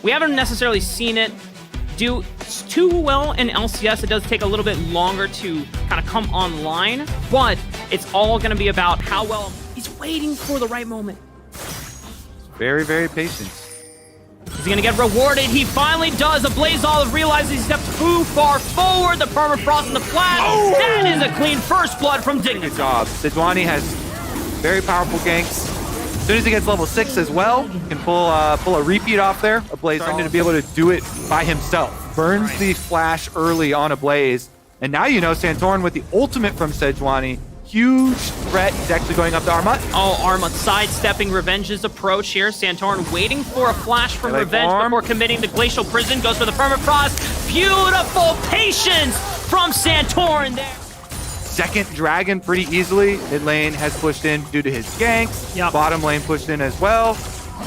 We haven't necessarily seen it do too well in LCS. It does take a little bit longer to kind of come online, but it's all going to be about how well he's waiting for the right moment. Very, very patient. Is he going to get rewarded? He finally does. A Blaze Olive realizes he stepped too far forward. The permafrost and the flash. Oh! That is a clean first blood from Dignitas. Good job. Sejuani has very powerful ganks. As soon as he gets level 6 as well, can pull a repeat off there. A Blaze Olive to be able to do it by himself. Burns the flash early on a Blaze. And now you know Santorin with the ultimate from Sejuani. Huge threat. He's actually going up to Armut. Oh, Armut sidestepping Revenge's approach here. Santorin waiting for a flash from Revenge before committing the Glacial Prison. Goes for the permafrost. Beautiful patience from Santorin there. Second dragon pretty easily. Mid lane has pushed in due to his ganks. Yep. Bottom lane pushed in as well.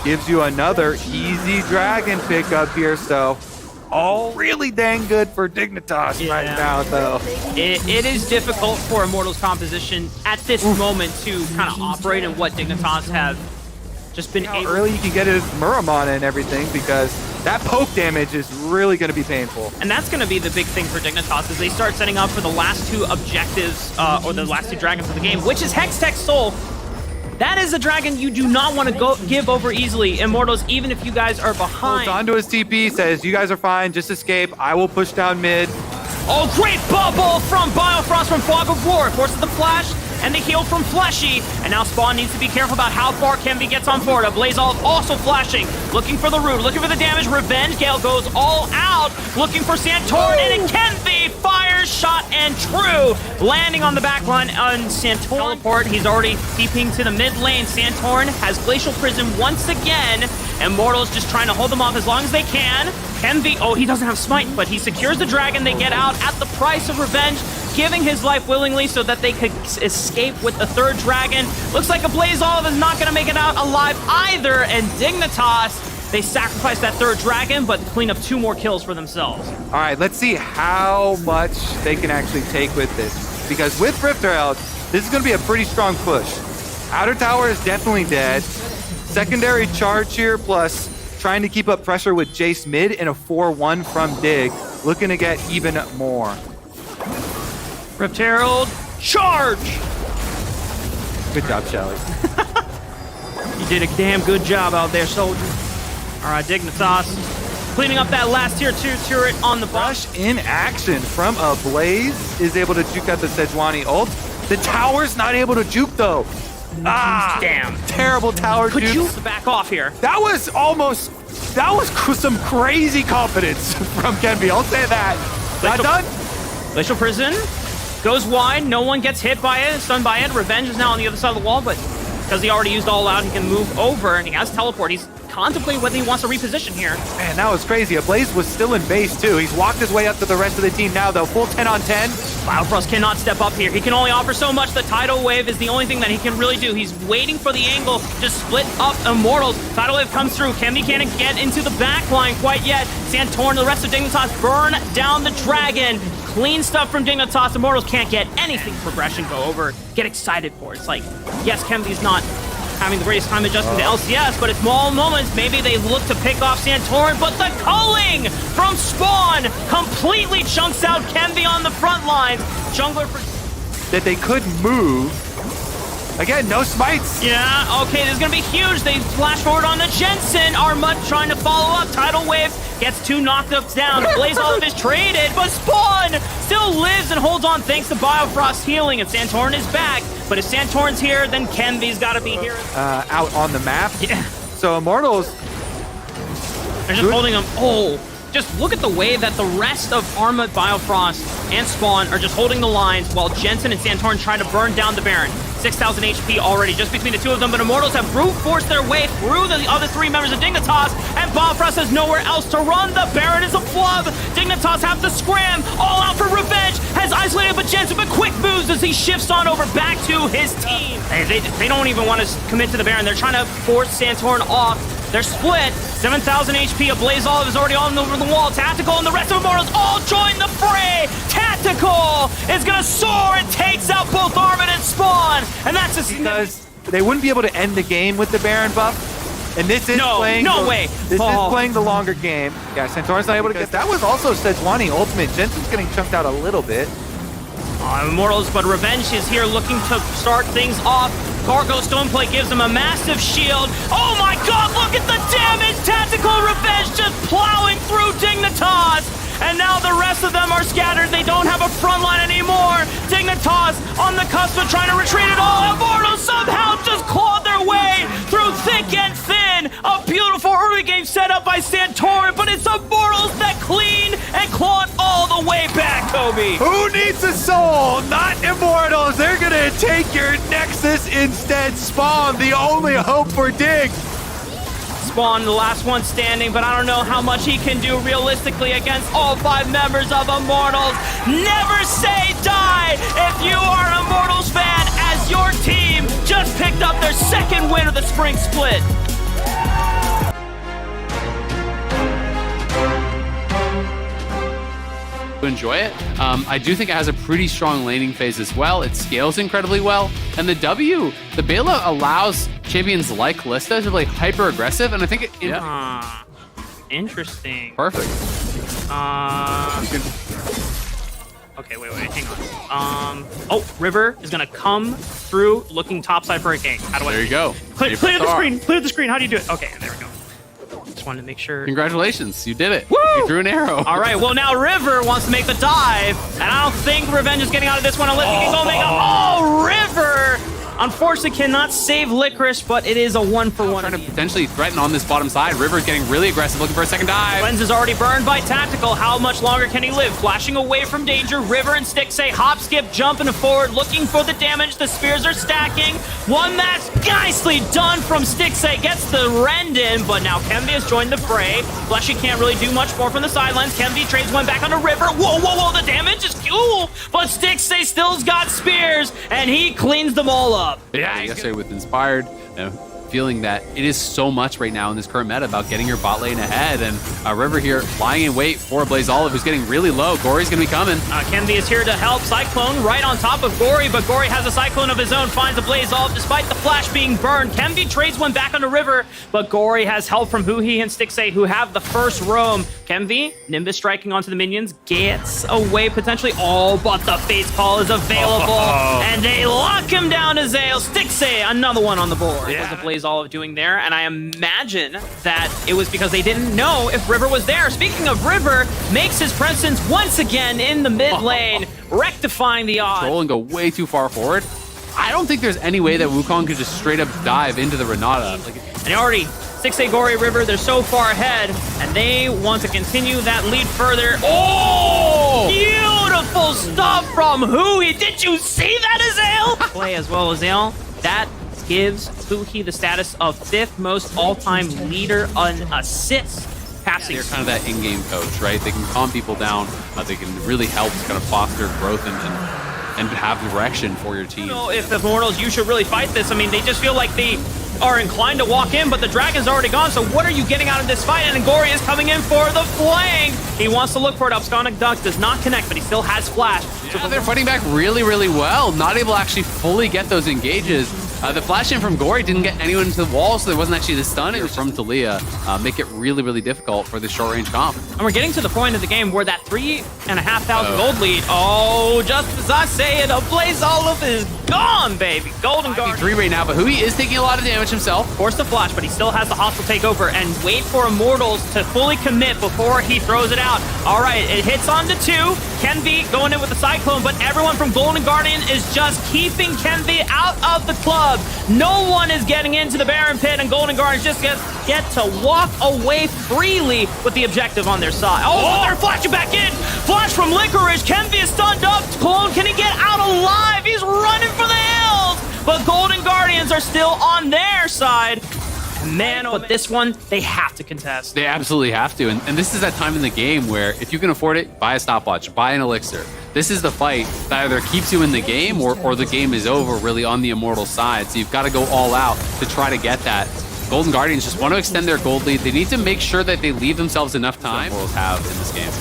Gives you another easy dragon pickup here. So all really dang good for Dignitas right now, though. It is difficult for Immortals composition at this moment to kind of operate in what Dignitas have just been able. Early you can get his Muramana and everything, because that poke damage is really going to be painful. And that's going to be the big thing for Dignitas as they start setting up for the last two objectives, or the last two dragons of the game, which is Hextech Soul. That is a dragon you do not want to give over easily, Immortals, even if you guys are behind. Holds onto his TP, says, you guys are fine, just escape. I will push down mid. Oh, great bubble from Biofrost from Fog of War. Forces the flash and the heal from Fleshy. And now Spawn needs to be careful about how far Kenvi gets on board. A Blaze Olive also flashing, looking for the root, looking for the damage. Revenge Gale goes all out, looking for Santorin, and Kenvi fires shot and true, landing on the backline on Santorin. Teleport, he's already TPing to the mid lane. Santorin has Glacial Prison once again. Immortals just trying to hold them off as long as they can. Kenvi, oh, he doesn't have Smite, but he secures the dragon. They get out at the price of Revenge, giving his life willingly so that they could escape with the third dragon. Looks like a Blaze Olive is not going to make it out alive either, and Dignitas, they sacrifice that third dragon, but clean up 2 more kills for themselves. All right, let's see how much they can actually take with this, because with Rift Herald, this is going to be a pretty strong push. Outer tower is definitely dead. Secondary charge here, plus trying to keep up pressure with Jace mid and a 4-1 from Dig, looking to get even more. Rift Herald, charge! Good job, Shelly. You did a damn good job out there, soldier. All right, Dignitas cleaning up that last tier 2 turret on the Rush in action from a Blaze is able to juke out the Sejuani ult. The tower's not able to juke though. Damn. Terrible tower Could juke. you back off here? That was some crazy confidence from Kenvi. I'll say that. Not done. Glacial Prison goes wide. No one gets hit by it, stunned by it. Revenge is now on the other side of the wall, but because he already used all out, he can move over, and he has teleport. He's contemplating whether he wants to reposition here. Man, that was crazy. A Blaze was still in base too. He's walked his way up to the rest of the team now though. Full 10 on 10. Biofrost cannot step up here. He can only offer so much. The Tidal Wave is the only thing that he can really do. He's waiting for the angle to split up Immortals. Tidal Wave comes through. Kenvi can't get into the back line quite yet. Santorin, the rest of Dignitas burn down the dragon. Clean stuff from Dignitas. Immortals can't get anything. Progression go over. Get excited for it. It's like, yes, Kenvi's not having the greatest time adjusting to LCS, but at small moments, maybe they look to pick off Santorin, but the culling from Spawn completely chunks out Kenvi on the front lines. Jungler that they could move. Again, no smites. Yeah, okay, this is gonna be huge. They flash forward on the Jensen. Armut trying to follow up. Tidal Wave gets 2 knocked-ups down. Blaze Olive is traded, but Spawn still lives and holds on thanks to Biofrost healing, and Santorin is back. But if Santorin's here, then Kenvi's gotta be here. Out on the map. Yeah. So Immortals, they're just holding them. Oh, just look at the way that the rest of Armut, Biofrost, and Spawn are just holding the lines while Jensen and Santorin try to burn down the Baron. 6,000 HP already just between the two of them, but Immortals have brute forced their way through the other 3 members of Dignitas, and Biofrost has nowhere else to run. The Baron is a flub. Dignitas have to scram. All out for Revenge. Has isolated but Jensen, but quick moves as he shifts on over back to his team. They don't even want to commit to the Baron. They're trying to force Santorin off. They're split. 7,000 HP. A Blaze Olive is already on over the wall. Tactical and the rest of Immortals all join the fray. Tactical is going to soar and takes out both Armut and Spawn. And that's just because they wouldn't be able to end the game with the Baron buff. And this is playing This is playing the longer game. Yeah, Centaur's not able to get that. Was also Sejuani ultimate. Jensen's getting chunked out a little bit. Immortals, but Revenge is here looking to start things off. Cargo Stoneplate gives him a massive shield. Oh my god, look at the damage! Tactical Revenge just plowing through Dignitas! And now the rest of them are scattered. They don't have a front line anymore. Dignitas on the cusp of trying to retreat it all. Immortals somehow just clawed their way through thick and thin. A beautiful early game setup by Santorin, but it's Immortals that clean and clawed all the way back, Kobe. Who needs a soul? Not Immortals. They're gonna take your Nexus instead. Spawn, the only hope for Dig. Spawn, the last one standing, but I don't know how much he can do realistically against all 5 members of Immortals. Never say die if you are an Immortals fan, as your team just picked up their 2nd win of the spring split. Enjoy it. I do think it has a pretty strong laning phase as well. It scales incredibly well. And the Bela allows champions like Kalista to play hyper aggressive, and I think Interesting. Perfect. Okay, wait, hang on. Oh, River is gonna come through looking topside for a gank. How do I? There you go. Clear the screen. Clear the screen. How do you do it? Okay, there we go. Just wanted to make sure. Congratulations, you did it. Woo! You drew an arrow. All right, well now River wants to make the dive, and I don't think Revenge is getting out of this one unless he can go make a. Oh, River! Unfortunately, cannot save Licorice, but it is a 1-for-1. Trying to potentially threaten on this bottom side. River's getting really aggressive, looking for a second dive. Lens is already burned by Tactical. How much longer can he live? Flashing away from danger. River and Stixxay hop, skip, jumping forward, looking for the damage. The spears are stacking. One match, nicely done from Stixxay. Gets the rend in, but now Kemvi has joined the fray. Fleshy can't really do much more from the sidelines. Kemvi trades one back onto River. Whoa, the damage is cool, but Stixxay still's got spears, and he cleans them all up. Yeah, yesterday with Inspired, feeling that it is so much right now in this current meta about getting your bot lane ahead, and River here lying in wait for Blaze Olive, who's getting really low. Gory's gonna be coming. Kemvi is here to help. Cyclone right on top of Gory, but Gory has a Cyclone of his own, finds a Blaze Olive despite the flash being burned. Kemvi trades one back onto River, but Gory has help from Huhi and Stixxay, who have the first roam. Kemvi, Nimbus striking onto the minions, gets away potentially. Oh, but the face call is available, and they lock him down to Zale. Stixxay, another one on the board. Yeah. What was the Blaze Olive doing there? And I imagine that it was because they didn't know if River was there. Speaking of River, makes his presence once again in the mid lane, rectifying the odds. Control and go way too far forward. I don't think there's any way that Wukong could just straight up dive into the Renata. And already, 6A Gory River, they're so far ahead, and they want to continue that lead further. Oh! Beautiful stuff from Huhi. Did you see that, Azale? Play as well, Azale. That gives Huhi the status of 5th most all-time leader on assists. Passing. They're kind of that in-game coach, right? They can calm people down. They can really help kind of foster growth and have direction for your team. I don't know if Immortals, you should really fight this. I mean, they just feel like they are inclined to walk in, but the Dragon's already gone, so what are you getting out of this fight? And Gory is coming in for the flank. He wants to look for it. Upsconic Duck does not connect, but he still has flash. Yeah, they're fighting back really, really well. Not able to actually fully get those engages. The flash in from Gory didn't get anyone into the wall, so there wasn't actually the stun. It was from Talia. Make it really, really difficult for this short-range comp. And we're getting to the point of the game where that 3,500 gold lead, oh, just as I say it, a Blaze Olive is gone, baby. Golden Guard. 3 right now, but Huhi is taking a lot of damage himself. Forced to flash, but he still has the hostile takeover and wait for Immortals to fully commit before he throws it out. All right, it hits onto 2. Kenvi going in with the Cyclone, but everyone from Golden Guardian is just keeping Kenvi out of the club. No one is getting into the Baron Pit, and Golden Guardians just get to walk away freely with the objective on their side. Oh, but they're flashing back in. Flash from Licorice. Kenvi is stunned up. Clone, can he get out alive? He's running for the hills, but Golden Guardians are still on their side. Man, but this one, they have to contest. They absolutely have to. And this is that time in the game where if you can afford it, buy a stopwatch, buy an elixir. This is the fight that either keeps you in the game or the game is over really on the Immortal side. So you've got to go all out to try to get that. Golden Guardians just want to extend their gold lead. They need to make sure that they leave themselves enough time Immortals have in this game.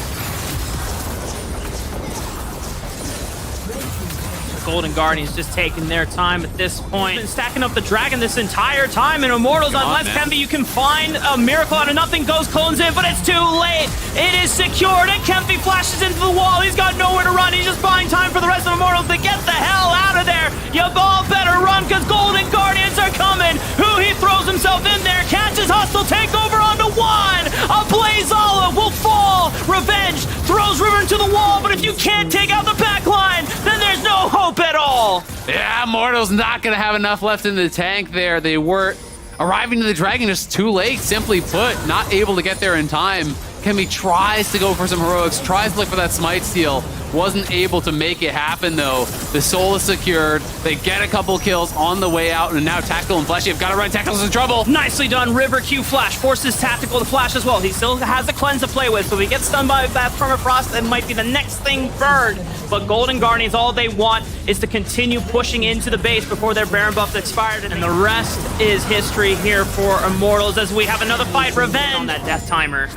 Golden Guardians just taking their time at this point. Been stacking up the dragon this entire time in Immortals. Unless Kenvi, you can find a miracle out of nothing. Goes clones in, but it's too late. It is secured, and Kenvi flashes into the wall. He's got nowhere to run. He's just buying time for the rest of Immortals to get the hell out of there. You all better run, because Golden Guardians are coming. He throws himself in there, catches Hostile Takeover onto one. A Blaze Olive will fall. Revenge throws River into the wall, but if you can't take out the backline, then there's no hope at all. Yeah, Mortal's not going to have enough left in the tank there. They were arriving to the dragon just too late, simply put, not able to get there in time. Kemi tries to go for some heroics, tries to look for that smite steal. Wasn't able to make it happen though. The soul is secured. They get a couple kills on the way out, and now Tactical and Flashy have got to run. Tactical's in trouble. Nicely done. River Q flash forces Tactical to flash as well. He still has a cleanse to play with, so if he gets stunned by that permafrost, that might be the next thing burned. But Golden Guardians, all they want is to continue pushing into the base before their Baron buff expired, and the rest is history here for Immortals as we have another fight. Revenge on that death timer.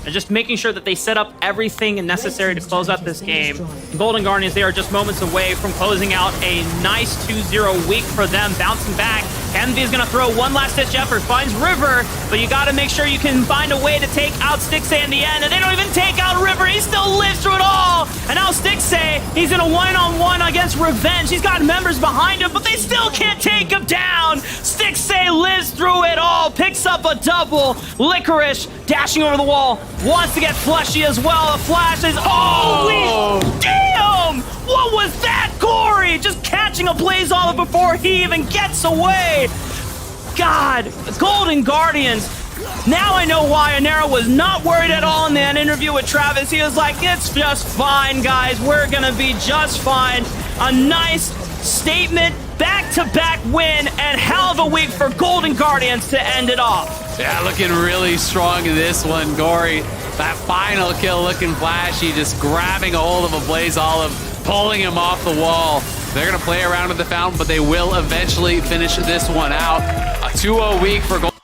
And just making sure that they set up everything necessary to close out this game. Golden Guardians, they are just moments away from closing out a nice 2-0 week for them, bouncing back. Kenvi is going to throw one last-ditch effort, finds River, but you got to make sure you can find a way to take out Stixay in the end, and they don't even take out River. He still lives through it all. And now Stixay, he's in a one-on-one against Revenge. He's got members behind him, but they still can't take him down. Stixay lives through it all, picks up a double. Licorice dashing over the wall, wants to get Fleshy as well. The flash is, holy damn! What was that, Corey? Just catching a Blaze Olive before he even gets away. God, Golden Guardians. Now I know why Anera was not worried at all in that interview with Travis. He was like, it's just fine, guys. We're gonna be just fine. A nice statement, back-to-back win, and hell of a week for Golden Guardians to end it off. Yeah, looking really strong in this one, Gory. That final kill looking flashy, just grabbing a hold of a Blaze Olive, pulling him off the wall. They're going to play around with the fountain, but they will eventually finish this one out. A 2-0 week for Golden.